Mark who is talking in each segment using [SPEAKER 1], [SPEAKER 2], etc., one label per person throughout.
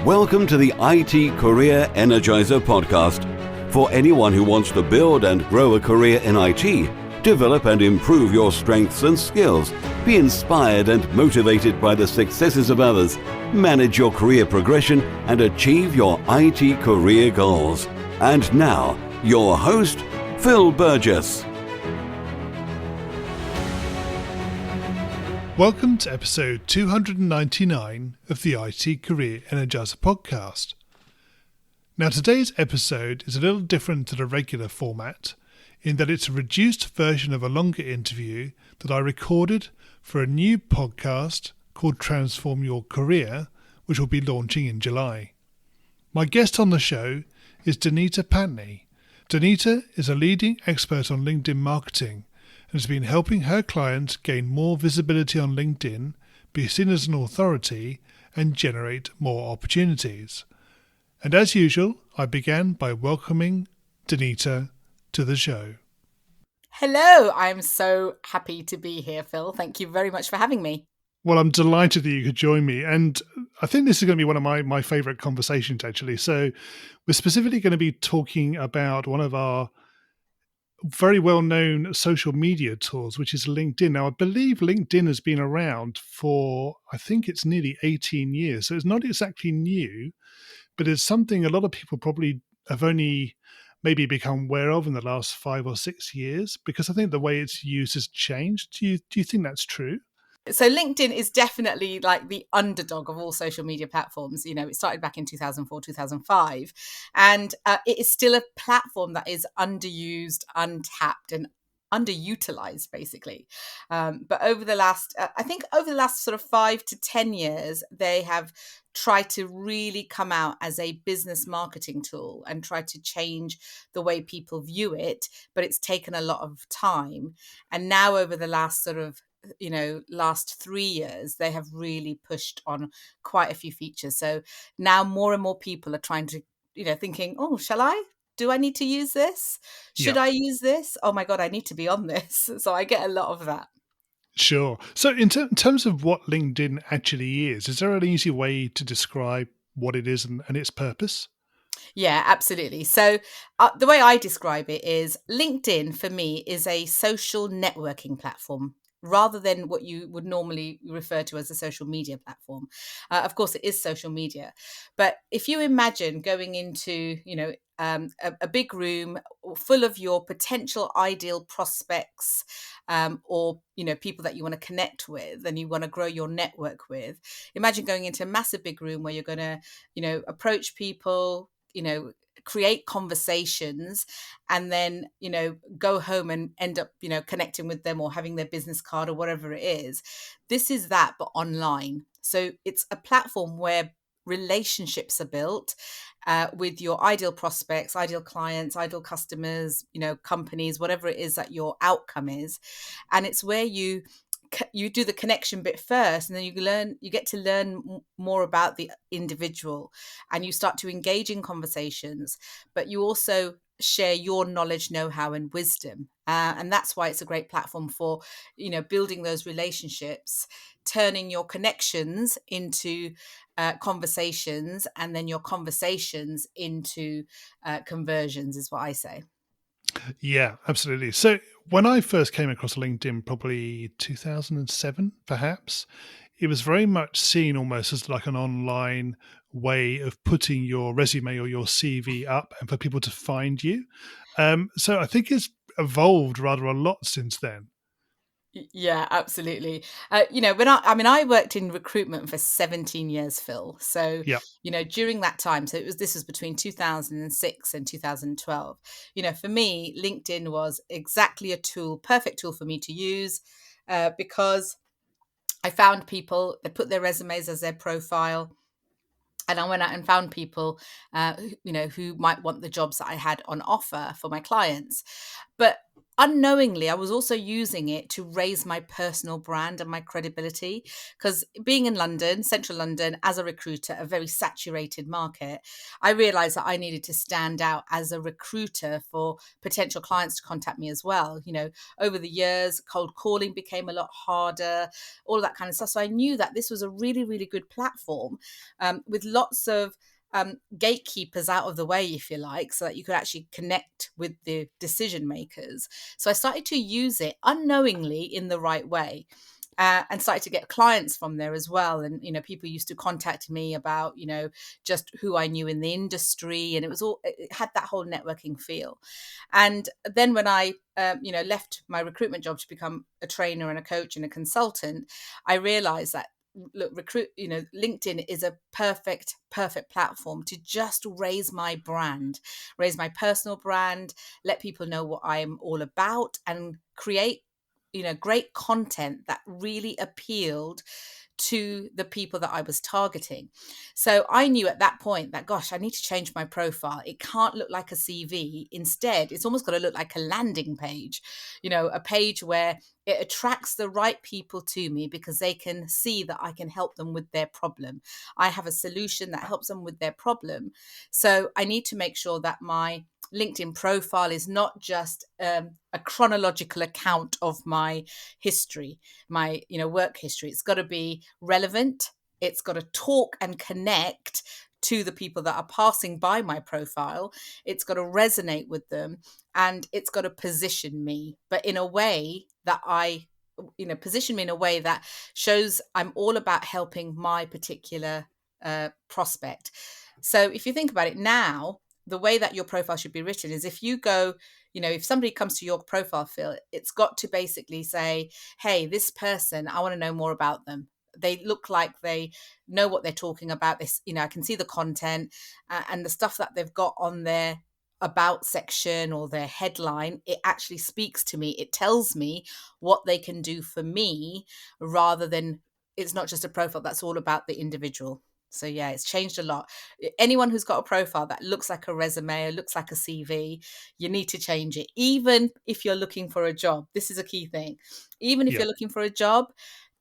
[SPEAKER 1] Welcome to the IT Career Energizer podcast. For anyone who wants to build and grow a career in IT, develop and improve your strengths and skills, be inspired and motivated by the successes of others, manage your career progression, and achieve your IT career goals. And now, your host, Phil Burgess.
[SPEAKER 2] Welcome to episode 299 of the IT Career Energizer podcast. Now, today's episode is a little different to the regular format in that it's a reduced version of a longer interview that I recorded for a new podcast called Transform Your Career, which will be launching in July. My guest on the show is Deenita Pattni. Deenita is a leading expert on LinkedIn marketing and has been helping her clients gain more visibility on LinkedIn, be seen as an authority, and generate more opportunities. And as usual, I began by welcoming Deenita to the show.
[SPEAKER 3] Hello, I'm so happy to be here, Phil. Thank you very much for having me.
[SPEAKER 2] Well, I'm delighted that you could join me. And I think this is going to be one of my favourite conversations, actually. So we're specifically going to be talking about one of our very well-known social media tools, which is LinkedIn. Now, I believe LinkedIn has been around for, I think it's nearly 18 years. So it's not exactly new, but it's something a lot of people probably have only maybe become aware of in the last 5 or 6 years, because I think the way it's used has changed. Do you think that's true?
[SPEAKER 3] So LinkedIn is definitely like the underdog of all social media platforms. You know, it started back in 2004, 2005, and it is still a platform that is underused, untapped, and underutilized, basically. But over the last, over the last sort of 5 to 10 years, they have tried to really come out as a business marketing tool and try to change the way people view it. But it's taken a lot of time. And now over the last last 3 years, they have really pushed on quite a few features. So now more and more people are trying to, thinking, oh, do I need to use this? Should I use this? Oh my God, I need to be on this. So I get a lot of that.
[SPEAKER 2] Sure. So in terms of what LinkedIn actually is there an easy way to describe what it is and its purpose?
[SPEAKER 3] Yeah, absolutely. So the way I describe it is LinkedIn for me is a social networking platform rather than what you would normally refer to as a social media platform. Of course, it is social media. But if you imagine going into, a big room full of your potential ideal prospects or, people that you want to connect with and you want to grow your network with, imagine going into a massive big room where you're going to, approach people, create conversations and then, go home and end up, connecting with them or having their business card or whatever it is. This is that, but online. So it's a platform where relationships are built with your ideal prospects, ideal clients, ideal customers, companies, whatever it is that your outcome is. And it's where you do the connection bit first, and then you get to learn more about the individual, and you start to engage in conversations, but you also share your knowledge, know-how, and wisdom. And that's why it's a great platform for, building those relationships, turning your connections into conversations, and then your conversations into conversions is what I say.
[SPEAKER 2] Yeah, absolutely. So when I first came across LinkedIn, probably 2007, perhaps, it was very much seen almost as like an online way of putting your resume or your CV up and for people to find you. So I think it's evolved rather a lot since then.
[SPEAKER 3] Yeah, absolutely. I worked in recruitment for 17 years, Phil. So,
[SPEAKER 2] Yeah.
[SPEAKER 3] During that time, so this was between 2006 and 2012. For me, LinkedIn was exactly a perfect tool for me to use because I found people that put their resumes as their profile. And I went out and found people, who might want the jobs that I had on offer for my clients. But unknowingly, I was also using it to raise my personal brand and my credibility. Because being in London, central London, as a recruiter, a very saturated market, I realized that I needed to stand out as a recruiter for potential clients to contact me as well. Over the years, cold calling became a lot harder, all of that kind of stuff. So I knew that this was a really, really good platform, with lots of gatekeepers out of the way, if you like, so that you could actually connect with the decision makers. So I started to use it unknowingly in the right way. And started to get clients from there as well. And, people used to contact me about, just who I knew in the industry. And it had that whole networking feel. And then when I, left my recruitment job to become a trainer and a coach and a consultant, I realized that, look, LinkedIn is a perfect platform to just raise my personal brand, let people know what I'm all about, and create great content that really appealed to the people that I was targeting. So I knew at that point that, gosh, I need to change my profile. It can't look like a CV. Instead, it's almost got to look like a landing page, a page where it attracts the right people to me because they can see that I can help them with their problem. I have a solution that helps them with their problem. So I need to make sure that my LinkedIn profile is not just a chronological account of my history, my work history. It's got to be relevant. It's got to talk and connect to the people that are passing by my profile. It's got to resonate with them, and it's got to position me, but in a way that position me in a way that shows I'm all about helping my particular prospect. So if you think about it now, the way that your profile should be written is, if you go, if somebody comes to your profile field, it's got to basically say, hey, this person, I want to know more about them. They look like they know what they're talking about. This, I can see the content and the stuff that they've got on their about section or their headline. It actually speaks to me. It tells me what they can do for me, rather than, it's not just a profile that's all about the individual. So yeah, it's changed a lot. Anyone who's got a profile that looks like a resume or looks like a CV, you need to change it. Even if you're looking for a job, this is a key thing. Even if you're looking for a job,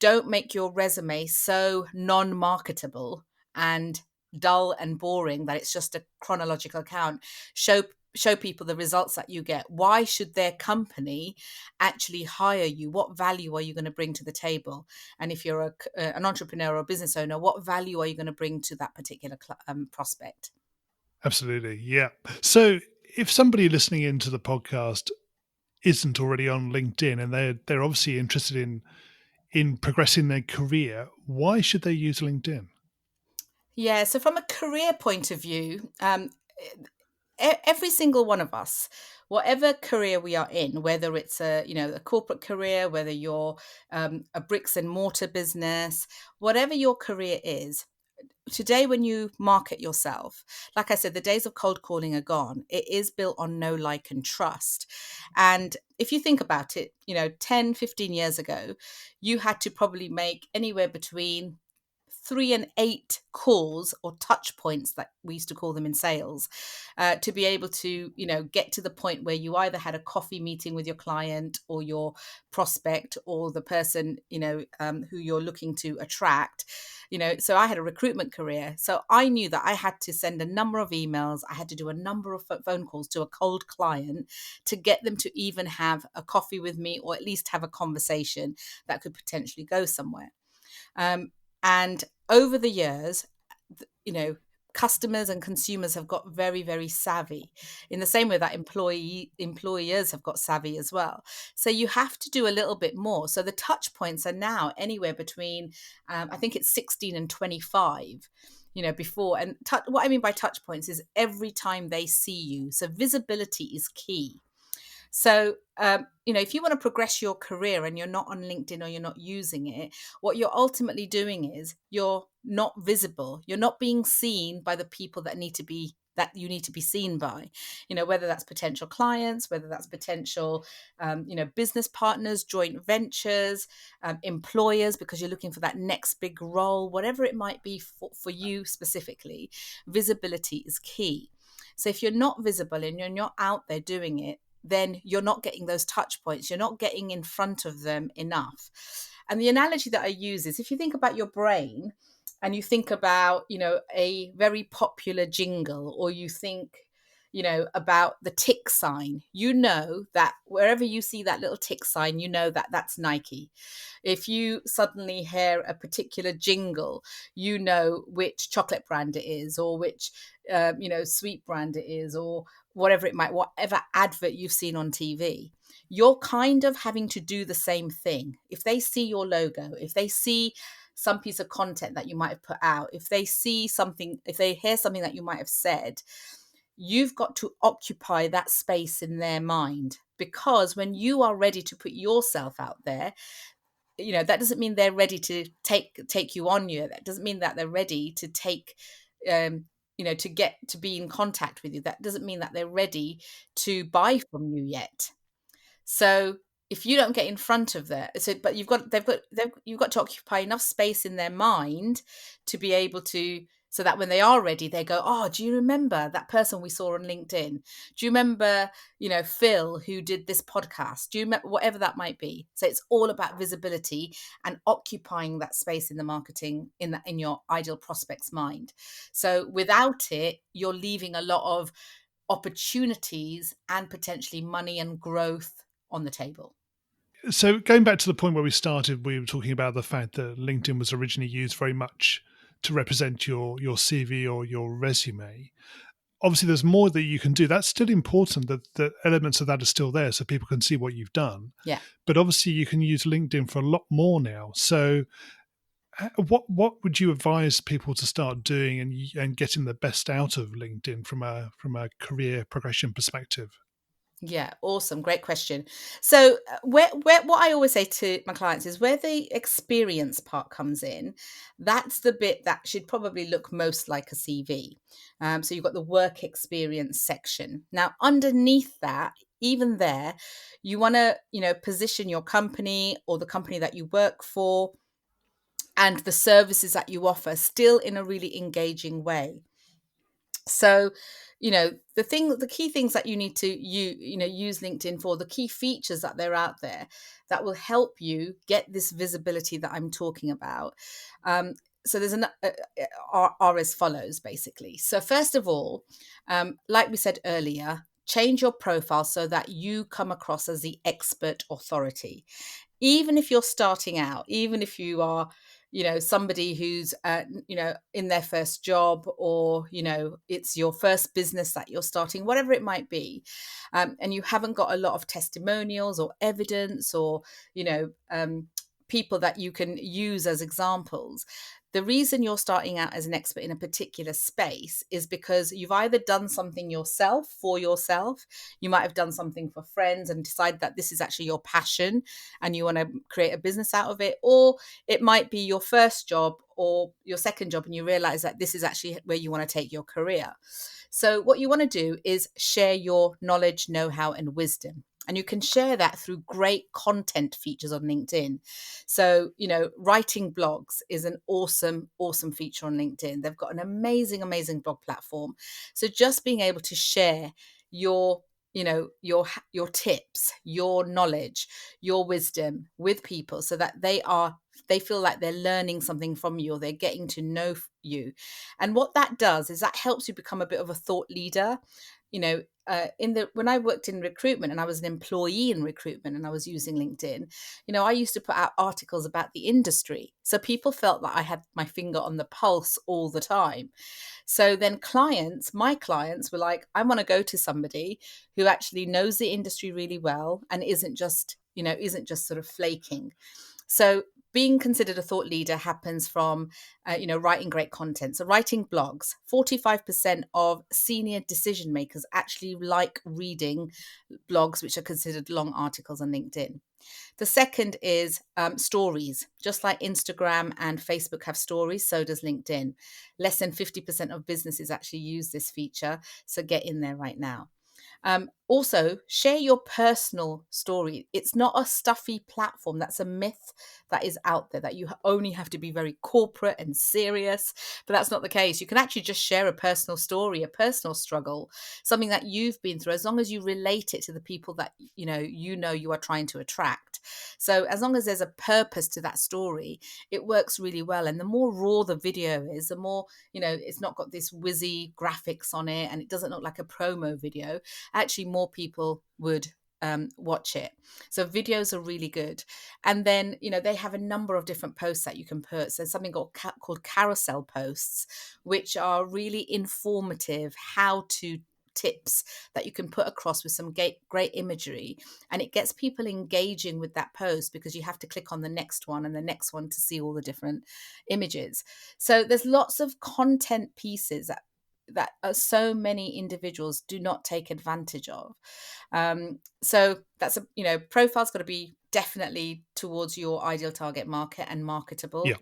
[SPEAKER 3] don't make your resume so non-marketable and dull and boring that it's just a chronological account. Show people the results that you get. Why should their company actually hire you? What value are you going to bring to the table? And if you're an entrepreneur or a business owner, what value are you going to bring to that particular prospect?
[SPEAKER 2] Absolutely. Yeah. So if somebody listening into the podcast isn't already on LinkedIn and they're obviously interested in progressing their career, why should they use LinkedIn?
[SPEAKER 3] Yeah. So from a career point of view, every single one of us, whatever career we are in, whether it's a corporate career, whether you're a bricks and mortar business, whatever your career is, today when you market yourself, like I said, the days of cold calling are gone. It is built on know, like, and trust. And if you think about it, 10, 15 years ago, you had to probably make anywhere between 3 and 8 calls or touch points, that we used to call them in sales, to be able to, get to the point where you either had a coffee meeting with your client or your prospect or the person, who you're looking to attract. So I had a recruitment career. So I knew that I had to send a number of emails. I had to do a number of phone calls to a cold client to get them to even have a coffee with me, or at least have a conversation that could potentially go somewhere. And over the years, customers and consumers have got very, very savvy, in the same way that employers have got savvy as well. So you have to do a little bit more. So the touch points are now anywhere between, I think it's 16 and 25. Before. And what I mean by touch points is every time they see you. So visibility is key. So, if you want to progress your career and you're not on LinkedIn or you're not using it, what you're ultimately doing is you're not visible. You're not being seen by the people that you need to be seen by, whether that's potential clients, whether that's potential, business partners, joint ventures, employers, because you're looking for that next big role, whatever it might be for you specifically. Visibility is key. So if you're not visible and you're not out there doing it, then you're not getting those touch points. You're not getting in front of them enough. And the analogy that I use is, if you think about your brain and you think about, a very popular jingle, or you think, about the tick sign, that wherever you see that little tick sign, that that's Nike. If you suddenly hear a particular jingle, which chocolate brand it is, or which, sweet brand it is, or whatever advert you've seen on TV, you're kind of having to do the same thing. If they see your logo, if they see some piece of content that you might have put out, if they hear something that you might have said, you've got to occupy that space in their mind. Because when you are ready to put yourself out there, that doesn't mean they're ready to take you on you. That doesn't mean that they're ready to take, to get to be in contact with you. That doesn't mean that they're ready to buy from you yet. So if you don't get in front of but you've got to occupy enough space in their mind to be able to, so that when they are ready, they go, oh, do you remember that person we saw on LinkedIn? Do you remember, Phil, who did this podcast? Do you remember, whatever that might be? So it's all about visibility and occupying that space in the marketing, in your ideal prospect's mind. So without it, you're leaving a lot of opportunities and potentially money and growth on the table.
[SPEAKER 2] So going back to the point where we started, we were talking about the fact that LinkedIn was originally used very much to represent your CV or your resume. Obviously, there's more that you can do. That's still important, that the elements of that are still there so people can see what you've done.
[SPEAKER 3] Yeah.
[SPEAKER 2] But obviously, you can use LinkedIn for a lot more now. So what would you advise people to start doing and getting the best out of LinkedIn from a career progression perspective?
[SPEAKER 3] Yeah, awesome. Great question. So where what I always say to my clients is, where the experience part comes in, that's the bit that should probably look most like a CV. So you've got the work experience section. Now, underneath that, even there, you want to, position your company or the company that you work for and the services that you offer still in a really engaging way. So, the key things that you need to use LinkedIn for, the key features that they're out there that will help you get this visibility that I'm talking about. So there's are as follows, basically. So first of all, like we said earlier, change your profile so that you come across as the expert authority. Even if you're starting out, even if you are, somebody who's, in their first job, or, it's your first business that you're starting, whatever it might be, and you haven't got a lot of testimonials or evidence or, people that you can use as examples. The reason you're starting out as an expert in a particular space is because you've either done something yourself for yourself, you might have done something for friends and decided that this is actually your passion and you want to create a business out of it, or it might be your first job or your second job and you realize that this is actually where you want to take your career. So what you want to do is share your knowledge, know-how, and wisdom. And you can share that through great content features on LinkedIn. So, writing blogs is an awesome, awesome feature on LinkedIn. They've got an amazing, amazing blog platform. So just being able to share your tips, your knowledge, your wisdom with people so that they feel like they're learning something from you, or they're getting to know you. And what that does is that helps you become a bit of a thought leader. When I worked in recruitment and I was an employee in recruitment and I was using LinkedIn, I used to put out articles about the industry. So people felt that I had my finger on the pulse all the time. So then my clients were like, I want to go to somebody who actually knows the industry really well and isn't just sort of flaking. So being considered a thought leader happens from, writing great content. So writing blogs, 45% of senior decision makers actually like reading blogs, which are considered long articles on LinkedIn. The second is stories. Just like Instagram and Facebook have stories, so does LinkedIn. Less than 50% of businesses actually use this feature. So get in there right now. Also, share your personal story. It's not a stuffy platform. That's a myth that is out there, that you only have to be very corporate and serious. But that's not the case. You can actually just share a personal story, a personal struggle, something that you've been through, as long as you relate it to the people that you are trying to attract. So as long as there's a purpose to that story, it works really well. And the more raw the video is, the more, it's not got this whizzy graphics on it, and it doesn't look like a promo video. Actually, more people would watch it. So videos are really good. And then, they have a number of different posts that you can put. So something called carousel posts, which are really informative how-to tips that you can put across with some great imagery, and it gets people engaging with that post, because you have to click on the next one and the next one to see all the different images. So there's lots of content pieces that so many individuals do not take advantage of. So that's profile's got to be definitely towards your ideal target market and marketable.
[SPEAKER 2] Yeah.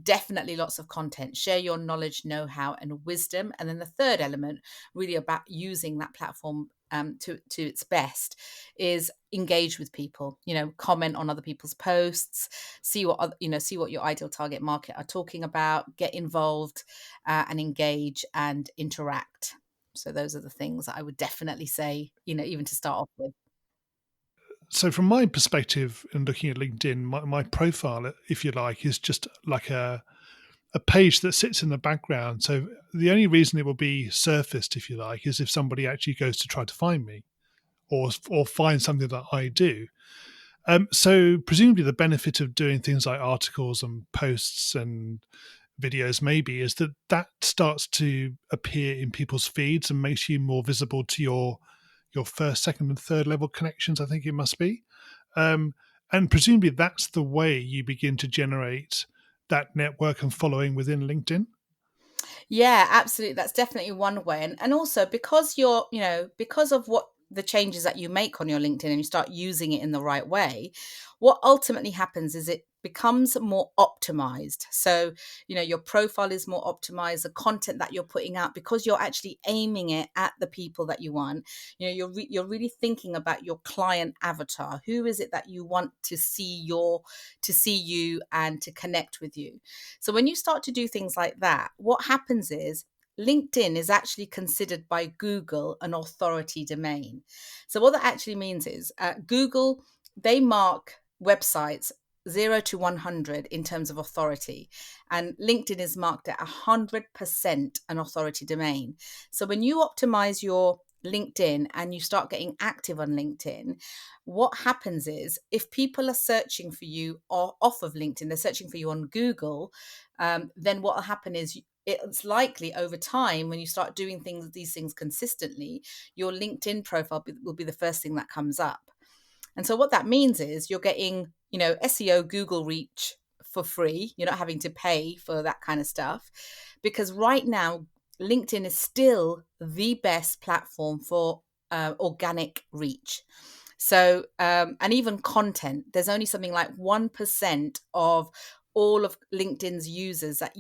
[SPEAKER 3] Definitely lots of content. Share your knowledge, know-how, and wisdom. And then the third element, really about using that platform to its best, is engage with people. Comment on other people's posts, see what your ideal target market are talking about, get involved, and engage and interact. So those are the things that I would definitely say, even to start off with.
[SPEAKER 2] So from my perspective, in looking at LinkedIn, my profile, if you like, is just like a page that sits in the background. So the only reason it will be surfaced, if you like, is if somebody actually goes to try to find me or find something that I do. So presumably the benefit of doing things like articles and posts and videos maybe is that starts to appear in people's feeds and makes you more visible to your first, second, and third level connections, I think it must be. And presumably that's the way you begin to generate that network and following within LinkedIn.
[SPEAKER 3] Yeah, absolutely. That's definitely one way. And also, because because of what the changes that you make on your LinkedIn, and you start using it in the right way, what ultimately happens is it becomes more optimized. So, your profile is more optimized, the content that you're putting out, because you're actually aiming it at the people that you want. You're really thinking about your client avatar. Who is it that you want to see you and to connect with you? So when you start to do things like that, what happens is LinkedIn is actually considered by Google an authority domain. So what that actually means is Google, they mark websites 0 to 100 in terms of authority. And LinkedIn is marked at 100% an authority domain. So when you optimize your LinkedIn and you start getting active on LinkedIn, what happens is, if people are searching for you off of LinkedIn, they're searching for you on Google, then what will happen is it's likely over time, when you start doing these things consistently, your LinkedIn profile will be the first thing that comes up. And so what that means is you're getting, SEO Google reach for free. You're not having to pay for that kind of stuff, because right now LinkedIn is still the best platform for organic reach. So, and even content, there's only something like 1% of all of LinkedIn's users that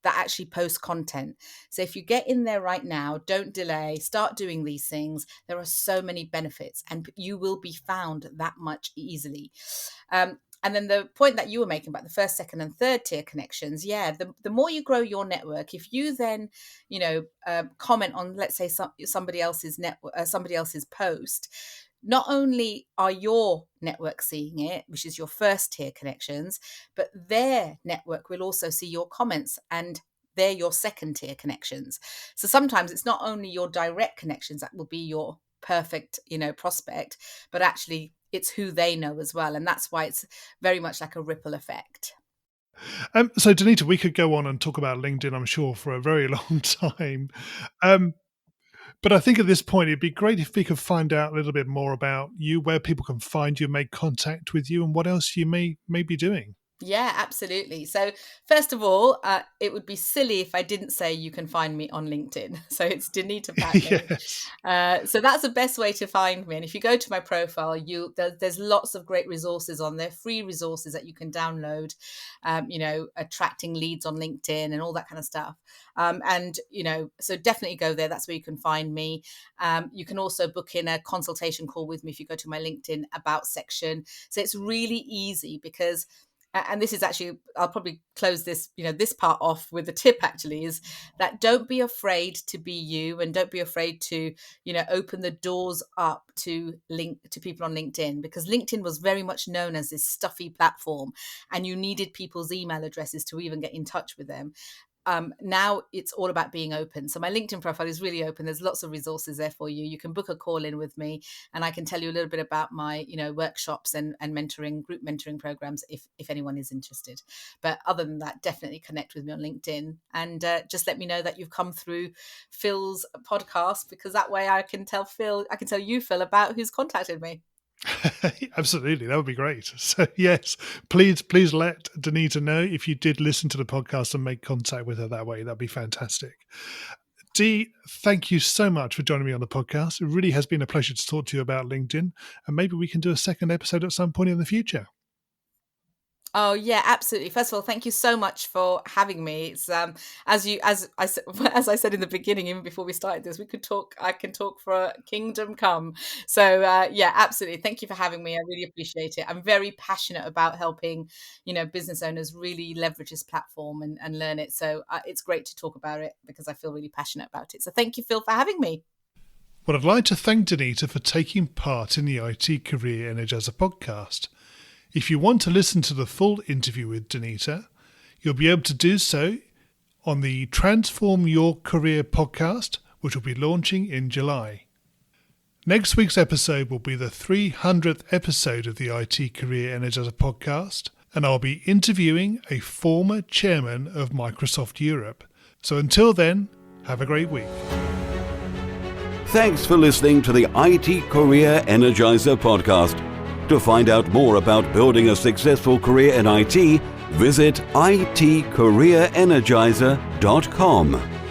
[SPEAKER 3] actually post content. So if you get in there right now, don't delay, start doing these things. There are so many benefits, and you will be found that much easily. And then the point that you were making about the first, second, and third tier connections, the more you grow your network, if you then, comment on, let's say, somebody else's somebody else's post, not only are your network seeing it, which is your first tier connections, but their network will also see your comments, and they're your second tier connections. So sometimes it's not only your direct connections that will be your perfect, prospect, but actually it's who they know as well. And that's why it's very much like a ripple effect.
[SPEAKER 2] So Deenita, we could go on and talk about LinkedIn, I'm sure, for a very long time. But I think at this point, it'd be great if we could find out a little bit more about you, where people can find you, make contact with you, and what else you may be doing.
[SPEAKER 3] Yeah, absolutely. So first of all, it would be silly if I didn't say you can find me on LinkedIn. So it's Deenita Pattni.
[SPEAKER 2] Yes.
[SPEAKER 3] So that's the best way to find me. And if you go to my profile, there's lots of great resources on there, free resources that you can download, attracting leads on LinkedIn and all that kind of stuff. So definitely go there. That's where you can find me. You can also book in a consultation call with me if you go to my LinkedIn About section. So it's really easy because and this is actually, I'll probably close this, this part off with a tip actually, is that don't be afraid to be you, and don't be afraid to, open the doors up to people on LinkedIn, because LinkedIn was very much known as this stuffy platform and you needed people's email addresses to even get in touch with them. Now it's all about being open. So my LinkedIn profile is really open. There's lots of resources there for you. You can book a call in with me and I can tell you a little bit about my, workshops and group mentoring programs if anyone is interested. But other than that, definitely connect with me on LinkedIn and just let me know that you've come through Phil's podcast, because that way I can tell you, Phil, about who's contacted me.
[SPEAKER 2] Absolutely, that would be great. So yes, please let Deenita know if you did listen to the podcast and make contact with her that way. That'd be fantastic. Dee, thank you so much for joining me on the podcast. It really has been a pleasure to talk to you about LinkedIn, and maybe we can do a second episode at some point in the future.
[SPEAKER 3] Oh yeah, absolutely. First of all, thank you so much for having me. It's as I said in the beginning, even before we started this, I can talk for kingdom come. So yeah, absolutely. Thank you for having me. I really appreciate it. I'm very passionate about helping, business owners really leverage this platform and learn it. So it's great to talk about it because I feel really passionate about it. So thank you, Phil, for having me.
[SPEAKER 2] Well, I'd like to thank Deenita for taking part in the IT Career Energizer podcast. If you want to listen to the full interview with Deenita, you'll be able to do so on the Transform Your Career podcast, which will be launching in July. Next week's episode will be the 300th episode of the IT Career Energizer podcast, and I'll be interviewing a former chairman of Microsoft Europe. So until then, have a great week.
[SPEAKER 1] Thanks for listening to the IT Career Energizer podcast. To find out more about building a successful career in IT, visit itcareerenergizer.com.